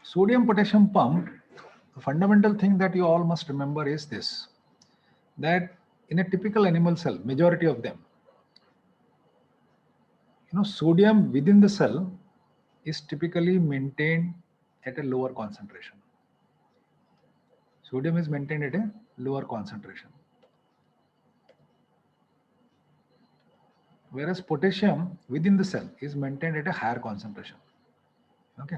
Sodium potassium pump, the fundamental thing that you all must remember is this, that in a typical animal cell, majority of them, sodium within the cell is typically maintained at a lower concentration. Sodium is maintained at a lower concentration, whereas potassium within the cell is maintained at a higher concentration. Okay,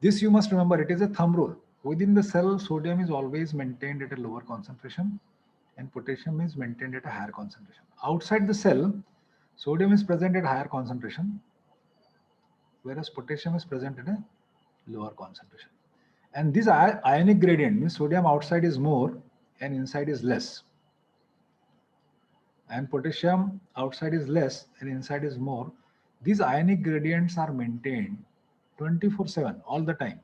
this you must remember, it is a thumb rule. Within the cell, sodium is always maintained at a lower concentration and potassium is maintained at a higher concentration. Outside the cell, sodium is present at higher concentration, whereas potassium is present at a lower concentration. And this ionic gradient means sodium outside is more and inside is less, and potassium outside is less and inside is more. These ionic gradients are maintained 24/7 all the time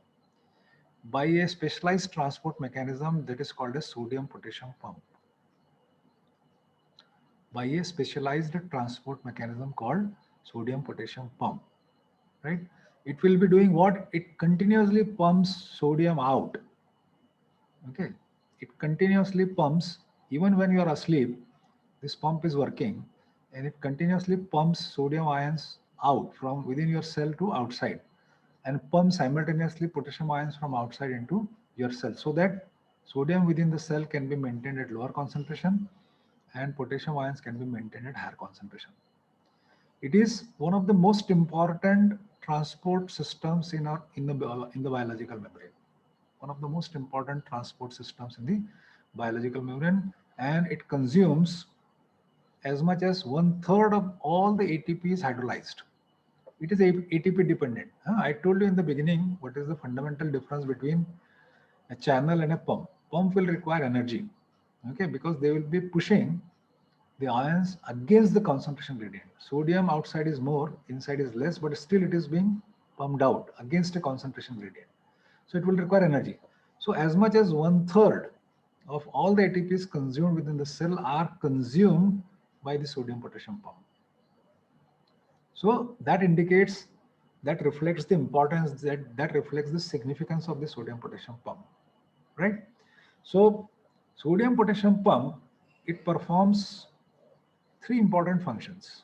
by a specialized transport mechanism that is called a sodium potassium pump. By a specialized transport mechanism called sodium potassium pump, right? It will be doing what? It continuously pumps sodium out. Okay, it continuously pumps even when you are asleep. This pump is working and it continuously pumps sodium ions out from within your cell to outside and pumps simultaneously potassium ions from outside into your cell, so that sodium within the cell can be maintained at lower concentration and potassium ions can be maintained at higher concentration. It is one of the most important transport systems in the biological membrane. One of the most important transport systems in the biological membrane, and it consumes as much as 1/3 of all the ATP is hydrolyzed. It is ATP dependent. I told you in the beginning what is the fundamental difference between a channel and a pump. Pump will require energy, okay, because they will be pushing the ions against the concentration gradient. Sodium outside is more, inside is less, but still it is being pumped out against a concentration gradient. So it will require energy. So as much as 1/3 of all the ATPs consumed within the cell are consumed by the sodium potassium pump. So that indicates, that reflects the importance, that reflects the significance of the sodium potassium pump, right? So sodium potassium pump, it performs three important functions.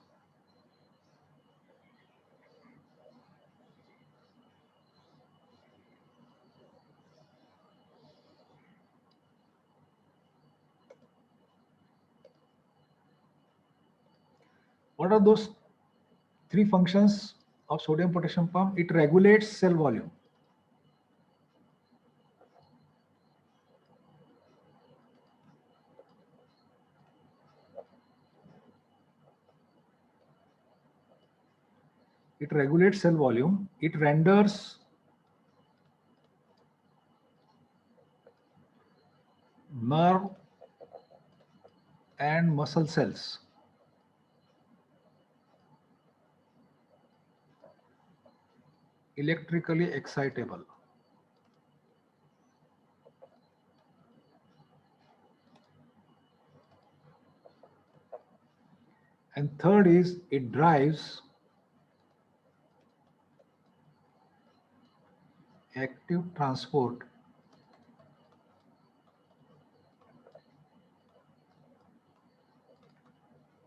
What are those three functions of sodium potassium pump? It regulates cell volume. It regulates cell volume. It renders nerve and muscle cells electrically excitable. And third is, it drives active transport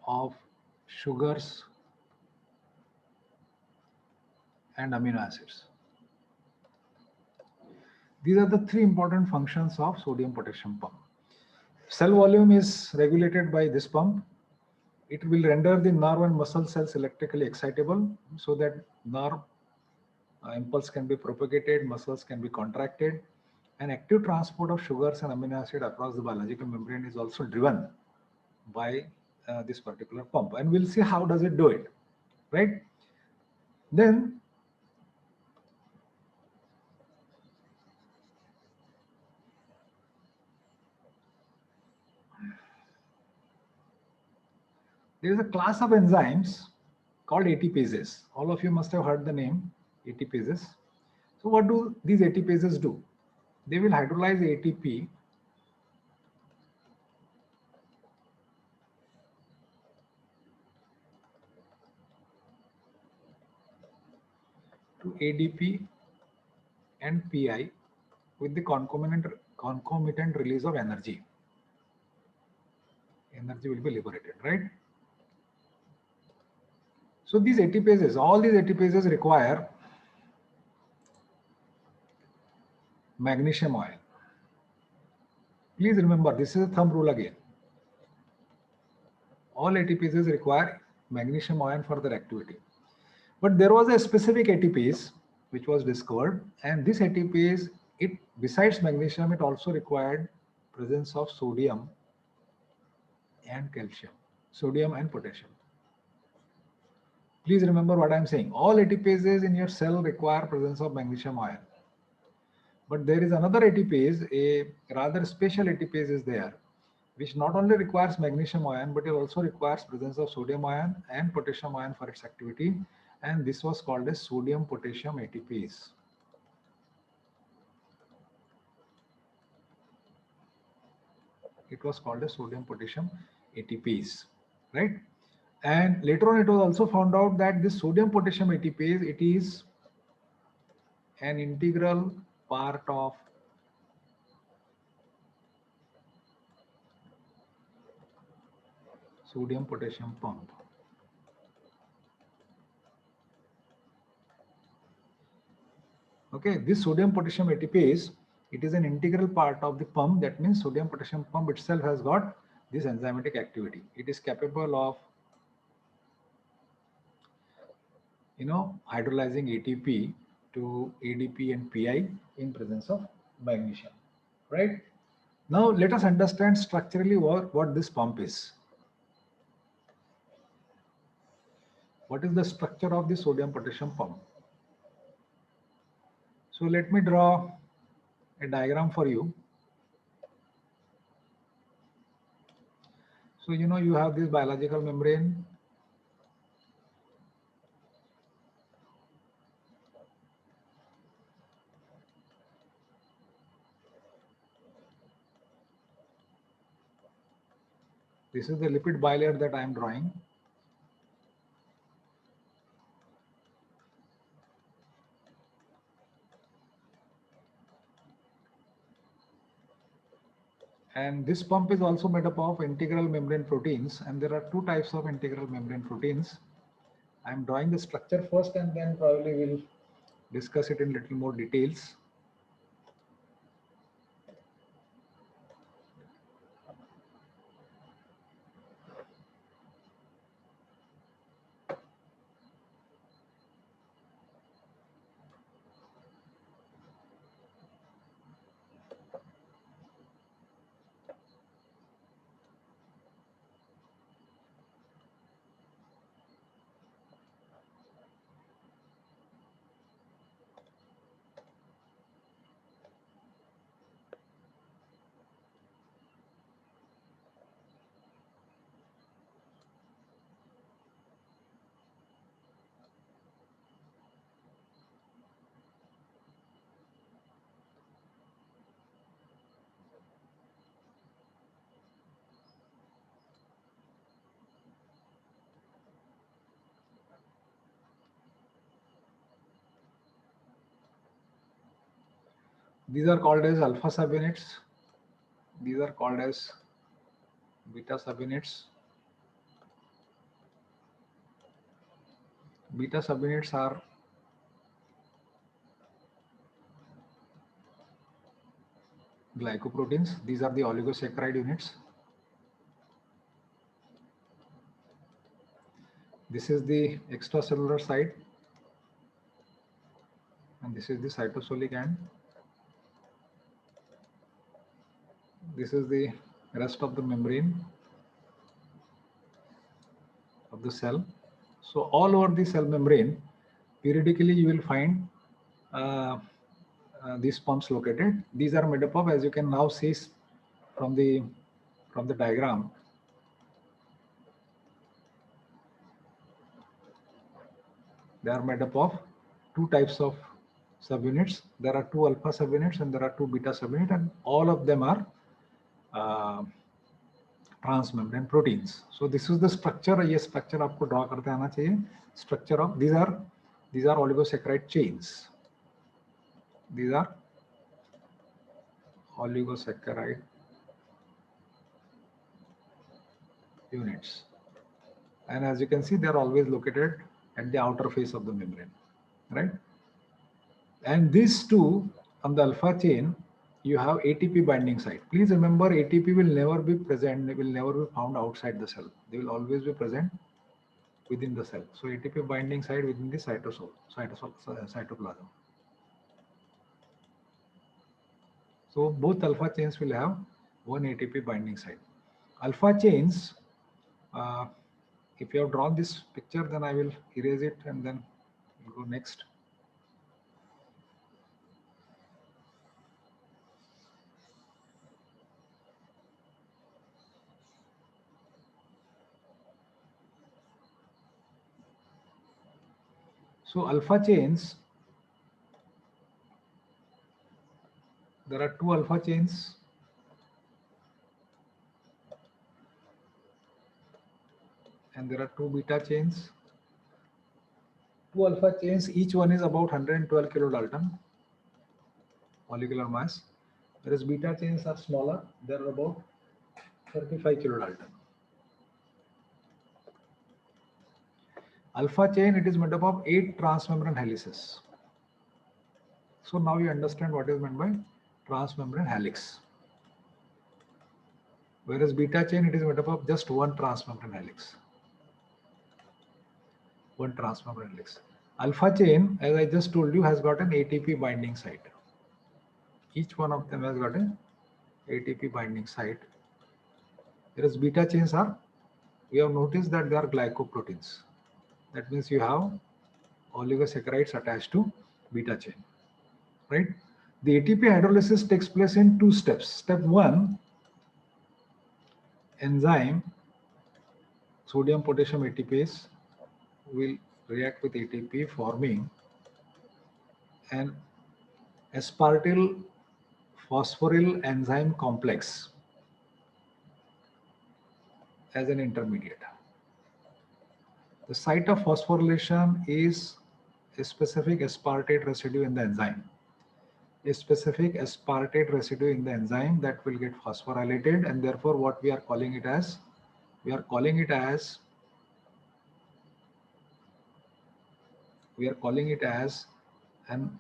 of sugars and amino acids. These are the three important functions of sodium potassium pump. Cell volume is regulated by this pump. It will render the nerve and muscle cells electrically excitable so that nerve impulse can be propagated, muscles can be contracted, and active transport of sugars and amino acid across the biological membrane is also driven by this particular pump. And we'll see how does it do it, right? Then there is a class of enzymes called ATPases. All of you must have heard the name ATPases. So what do these ATPases do? They will hydrolyze ATP to ADP and Pi with the concomitant release of energy. Energy will be liberated, right? So these ATPases, all these ATPases require magnesium ion. Please remember, this is a thumb rule again. All ATPases require magnesium ion for their activity. But there was a specific ATPase which was discovered, and this ATPase, it besides magnesium, it also required presence of sodium and calcium, sodium and potassium. Please remember what I am saying. All ATPases in your cell require presence of magnesium ion. But there is another ATPase, a rather special ATPase is there, which not only requires magnesium ion, but it also requires presence of sodium ion and potassium ion for its activity. And this was called as sodium potassium ATPase. It was called as sodium potassium ATPase, right? And later on, it was also found out that this sodium potassium ATPase, it is an integral part of sodium potassium pump. Okay, this sodium potassium ATPase, it is an integral part of the pump. That means sodium potassium pump itself has got this enzymatic activity. It is capable of, hydrolyzing ATP to ADP and Pi in presence of magnesium, right? Now let us understand structurally what this pump is. What is the structure of the sodium potassium pump? So let me draw a diagram for you. So you have this biological membrane. This is the lipid bilayer that I am drawing. And this pump is also made up of integral membrane proteins, and there are two types of integral membrane proteins. I am drawing the structure first, and then probably we'll discuss it in little more details. These are called as alpha subunits. These are called as beta subunits. Beta subunits are glycoproteins. These are the oligosaccharide units. This is the extracellular side, and this is the cytosolic end. This is the rest of the membrane of the cell. So all over the cell membrane, periodically you will find these pumps located. These are made up of, as you can now see from the diagram, they are made up of two types of subunits. There are two alpha subunits and there are two beta subunits, and all of them are transmembrane proteins. So this is the structure. ये structure आपको draw करते आना चाहिए. Structure of these are oligosaccharide chains. These are oligosaccharide units. And as you can see, they are always located at the outer face of the membrane, right? And these two, on the alpha chain, you have ATP binding site. Please remember, ATP will never be present, they will never be found outside the cell. They will always be present within the cell. So ATP binding site within the cytoplasm. So both alpha chains will have one ATP binding site. Alpha chains, if you have drawn this picture, then I will erase it and then we'll go next. So alpha chains, there are two alpha chains. And there are two beta chains. Two alpha chains, each one is about 112 kilodalton molecular mass, whereas beta chains are smaller, they are about 35 kilodalton. Alpha chain, it is made up of 8 transmembrane helices. So now you understand what is meant by transmembrane helix. Whereas beta chain, it is made up of just one transmembrane helix. One transmembrane helix. Alpha chain, as I just told you, has got an ATP binding site. Each one of them has got an ATP binding site. Whereas beta chains are, we have noticed that they are glycoproteins. That means you have oligosaccharides attached to beta chain, right? The ATP hydrolysis takes place in 2 steps. Step 1, enzyme sodium potassium ATPase will react with ATP, forming an aspartyl phosphoryl enzyme complex as an intermediate. The site of phosphorylation is a specific aspartate residue in the enzyme. A specific aspartate residue in the enzyme that will get phosphorylated, and therefore what we are calling it as, an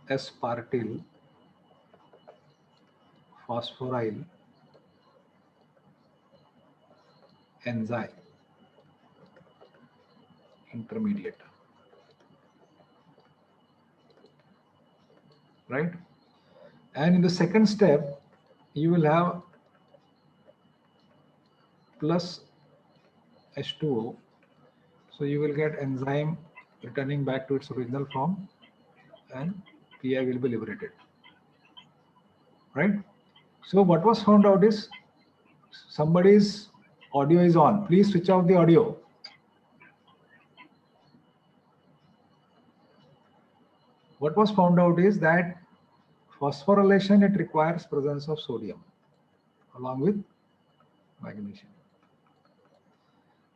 aspartyl phosphoryl enzyme intermediate, right? And in the second step, you will have plus H2O. So you will get enzyme returning back to its original form and Pi will be liberated, right? So what was found out is, somebody's audio is on. Please switch off the audio. What was found out is that phosphorylation, it requires presence of sodium along with magnesium.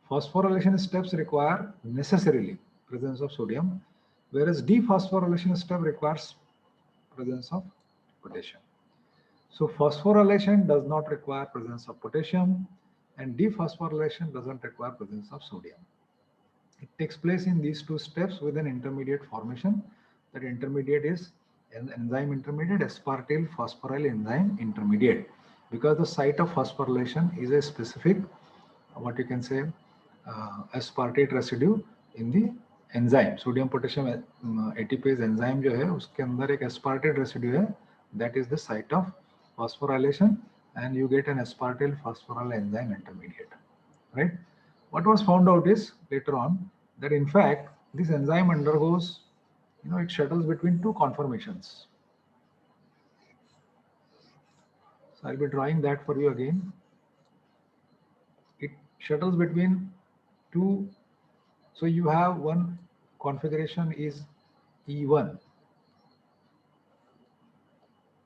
Phosphorylation steps require necessarily presence of sodium, whereas dephosphorylation step requires presence of potassium. So phosphorylation does not require presence of potassium and dephosphorylation doesn't require presence of sodium. It takes place in these 2 steps with an intermediate formation. That intermediate is an enzyme intermediate, aspartyl phosphoryl enzyme intermediate, because the site of phosphorylation is a specific, what you can say, aspartate residue in the enzyme. Sodium potassium ATPase enzyme जो है उसके अंदर एक aspartate residue है, that is the site of phosphorylation, and you get an aspartyl phosphoryl enzyme intermediate, right? What was found out is later on that in fact this enzyme undergoes, it shuttles between 2 conformations. So I'll be drawing that for you again. It shuttles between 2. So you have one configuration is E1.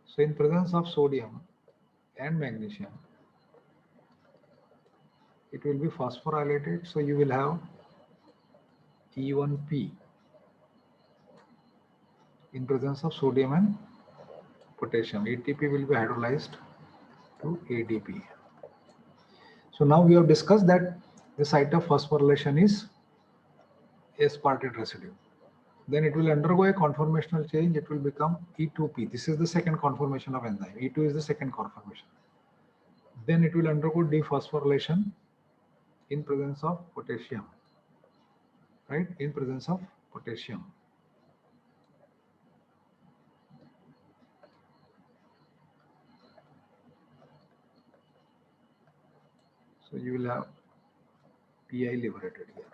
So in presence of sodium and magnesium, it will be phosphorylated. So you will have E1P in presence of sodium and potassium. ATP will be hydrolyzed to ADP. So now we have discussed that the site of phosphorylation is aspartate residue. Then it will undergo a conformational change. It will become E2P. This is the second conformation of enzyme. E2 is the second conformation. Then it will undergo dephosphorylation in presence of potassium, right? In presence of potassium. So you will have PI liberated here.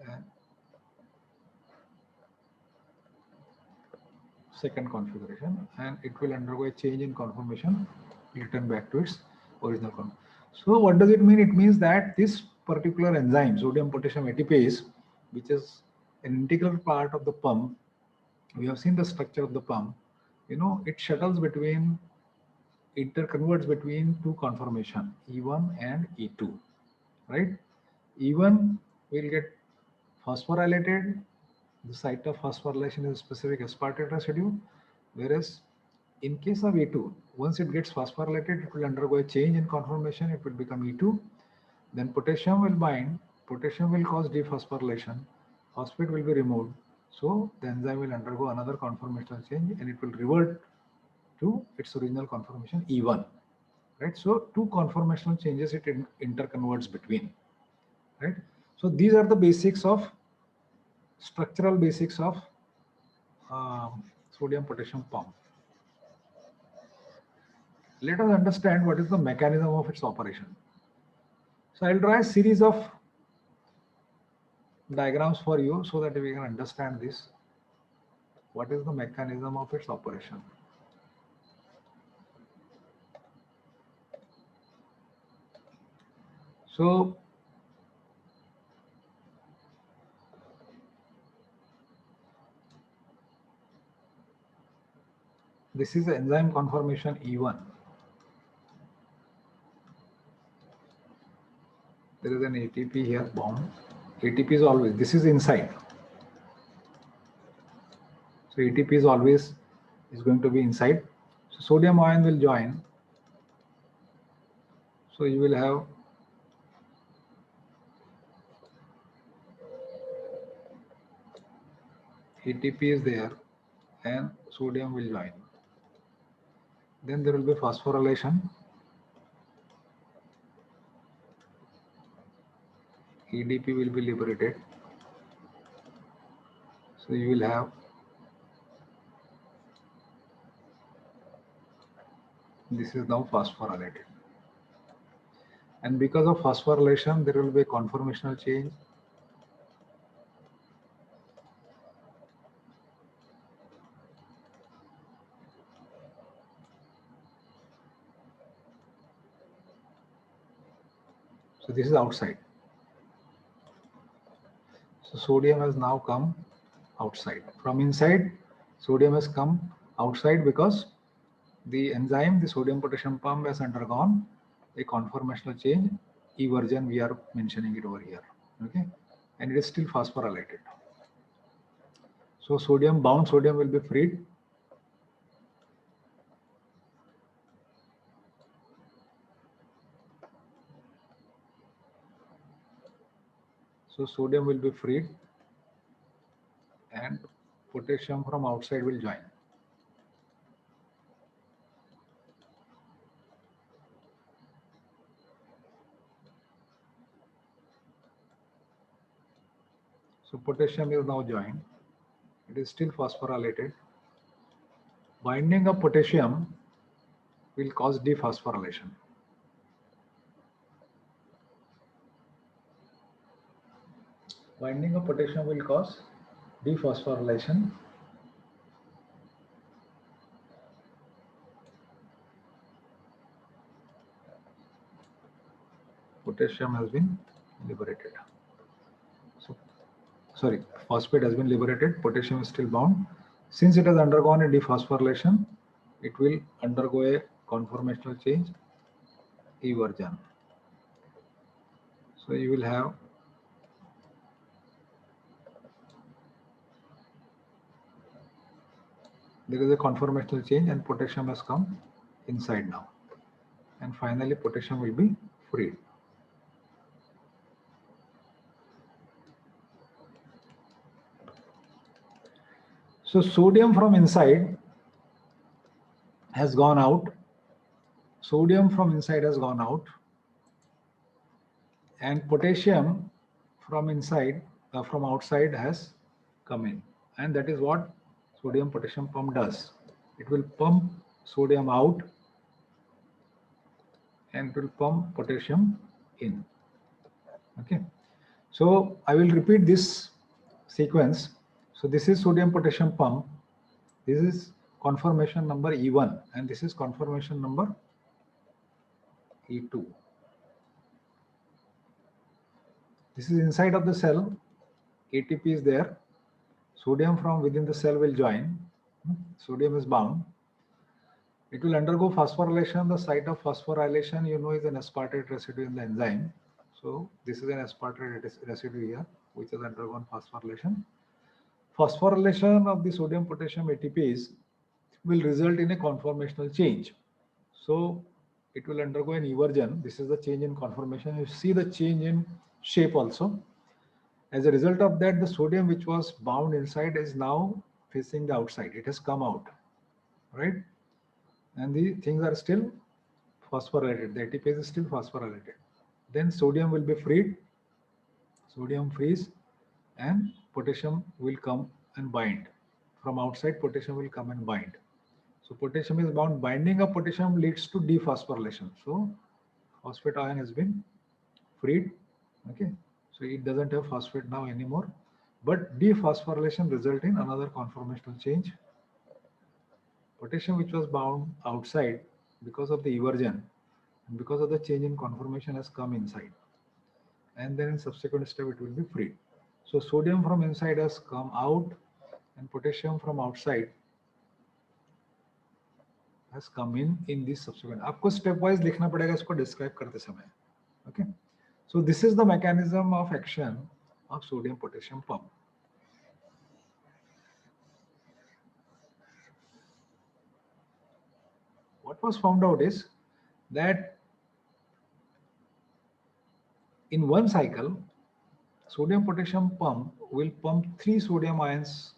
And second configuration, and it will undergo a change in conformation, return back to its original conformation. So what does it mean? It means that this particular enzyme, sodium potassium ATPase, which is an integral part of the pump, we have seen the structure of the pump, it shuttles between, interconverts between two conformation, E1 and E2, right? E1 will get phosphorylated. The site of phosphorylation is a specific aspartate residue, whereas in case of E2, once it gets phosphorylated, it will undergo a change in conformation. It will become E2. Then potassium will bind. Potassium will cause dephosphorylation. Phosphate will be removed. So the enzyme will undergo another conformational change and it will revert to its original conformation E1. Right? So two conformational changes it interconverts between. Right? So these are the basics of structural basics of sodium potassium pump. Let us understand what is the mechanism of its operation. So I'll draw a series of diagrams for you so that we can understand this. What is the mechanism of its operation? So this is the enzyme conformation E1. There is an ATP here bound. ATP is always, this is inside. So ATP is always going to be inside. So sodium ion will join. So you will have ATP is there and sodium will join. Then there will be phosphorylation. ADP will be liberated. So you will have this is now phosphorylated. And because of phosphorylation, there will be a conformational change. So this is outside. So sodium has now come outside. From inside, sodium has come outside because the enzyme, the sodium potassium pump, has undergone a conformational change. Eversion, we are mentioning it over here. Okay, and it is still phosphorylated. So sodium, bound sodium will be freed. So sodium will be freed and potassium from outside will join. So potassium is now joined. It is still phosphorylated. Binding of potassium will cause dephosphorylation. Binding of potassium will cause dephosphorylation. Potassium has been liberated. So, sorry, phosphate has been liberated. Potassium is still bound. Since it has undergone a dephosphorylation, it will undergo a conformational change, eversion. So you will have there is a conformational change and potassium has come inside now. And finally, potassium will be freed. So sodium from inside has gone out. Sodium from inside has gone out. And potassium from inside, from outside has come in. And that is what sodium potassium pump does. It will pump sodium out and it will pump potassium in. Okay. So I will repeat this sequence. So this is sodium potassium pump. This is conformation number E1 and this is conformation number E2. This is inside of the cell. ATP is there. Sodium from within the cell will join. Sodium is bound. It will undergo phosphorylation. The site of phosphorylation, you know, is an aspartate residue in the enzyme. So this is an aspartate residue here, which has undergone phosphorylation. Phosphorylation of the sodium potassium ATPs will result in a conformational change. So it will undergo an eversion. This is the change in conformation. You see the change in shape also. As a result of that, the sodium which was bound inside is now facing the outside. It has come out, right? And the things are still phosphorylated. The ATPase is still phosphorylated. Then sodium will be freed. Sodium frees and potassium will come and bind. From outside, potassium will come and bind. So potassium is bound. Binding of potassium leads to dephosphorylation. So phosphate ion has been freed. Okay. So it doesn't have phosphate now anymore. But dephosphorylation result in another conformational change. Potassium which was bound outside because of the eversion and because of the change in conformation has come inside. And then in subsequent step it will be freed. So sodium from inside has come out and potassium from outside has come in this subsequent. आपको step wise लिखना पड़ेगा इसको describe करते समय. Okay. So this is the mechanism of action of sodium potassium pump. What was found out is that in one cycle, sodium potassium pump will pump 3 sodium ions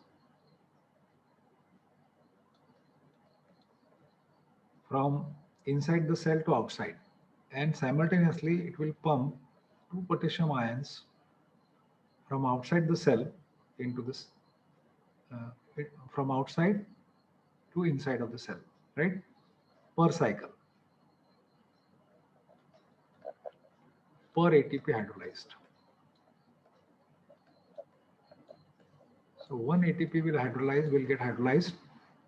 from inside the cell to outside, and simultaneously it will pump 2 potassium ions from outside the cell into this from outside to inside of the cell, right, per cycle, per ATP hydrolyzed. So one ATP will get hydrolyzed,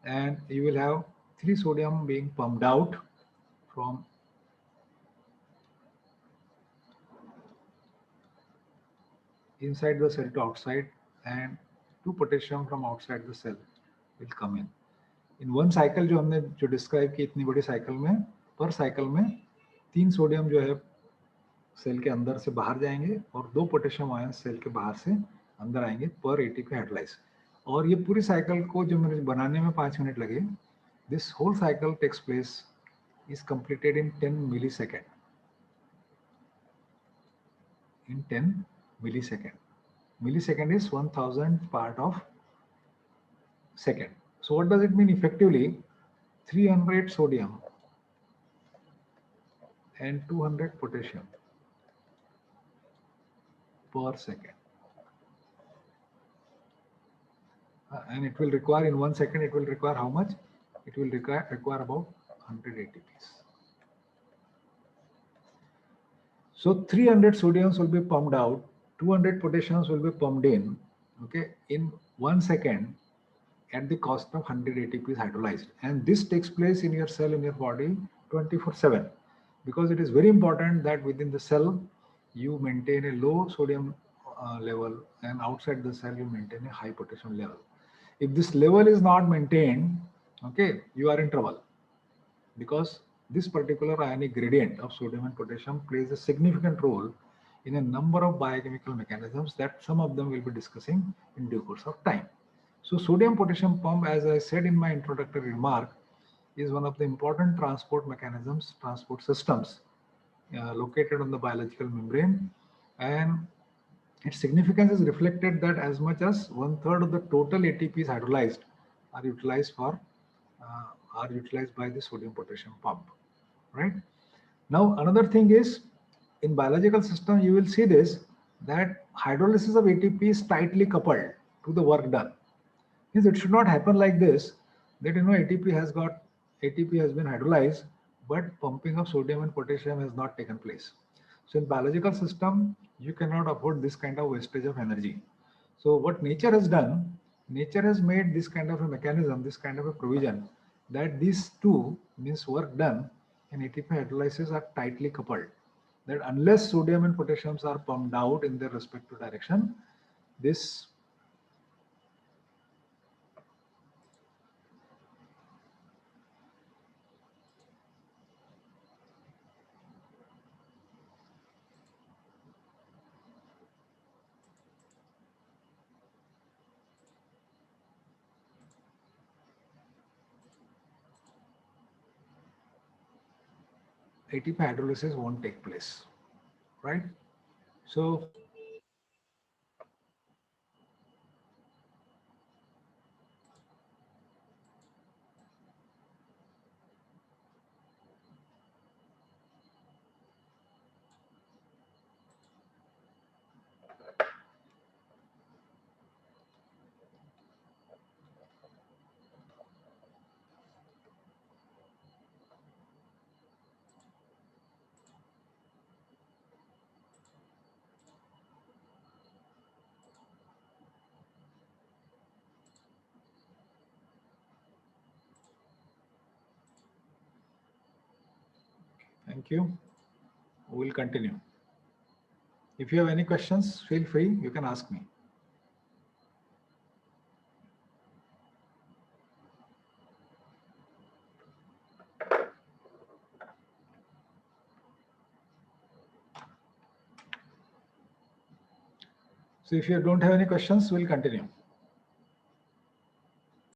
and you will have 3 sodium being pumped out from inside the cell to outside, and 2 potassium from outside the cell will come in. In one cycle जो हमने जो describe की इतनी बड़ी cycle में, पर cycle में 3 sodium जो है सेल के अंदर से बाहर जाएंगे और 2 पोटेशियम आयन सेल के बाहर से अंदर आएंगे पर एटीपी हाइड्रोलाइज. और ये पूरी साइकिल को जो मैंने बनाने में 5 मिनट लगे, this whole cycle takes place is completed in 10 millisecond. In 10 millisecond. Millisecond is 1000th part of second. So what does it mean effectively? 300 sodium and 200 potassium per second. And it will require in 1 second, it will require how much? It will require about 100 ATPs. So 300 sodiums will be pumped out, 200 potassiums will be pumped in, okay, in 1 second at the cost of 100 ATPs hydrolyzed. And this takes place in your cell, in your body 24/7, because it is very important that within the cell you maintain a low sodium level, and outside the cell you maintain a high potassium level. If this level is not maintained, okay, you are in trouble, because this particular ionic gradient of sodium and potassium plays a significant role in a number of biochemical mechanisms that some of them we'll be discussing in due course of time. So sodium potassium pump, as I said in my introductory remark, is one of the important transport mechanisms, transport systems located on the biological membrane, and its significance is reflected that as much as 1/3 of the total ATPs hydrolyzed are utilized for are utilized by the sodium potassium pump, right? Now another thing is, in biological system you will see this, that hydrolysis of ATP is tightly coupled to the work done. Means it should not happen like this, that ATP has been hydrolyzed, but pumping of sodium and potassium has not taken place. So in biological system, you cannot afford this kind of wastage of energy. So what nature has done, nature has made this kind of a mechanism, this kind of a provision, that these two, means work done and ATP hydrolysis, are tightly coupled. That unless sodium and potassiums are pumped out in their respective direction, this ATP hydrolysis won't take place, right? So thank you. We'll continue. If you have any questions, feel free, you can ask me. So if you don't have any questions, we'll continue.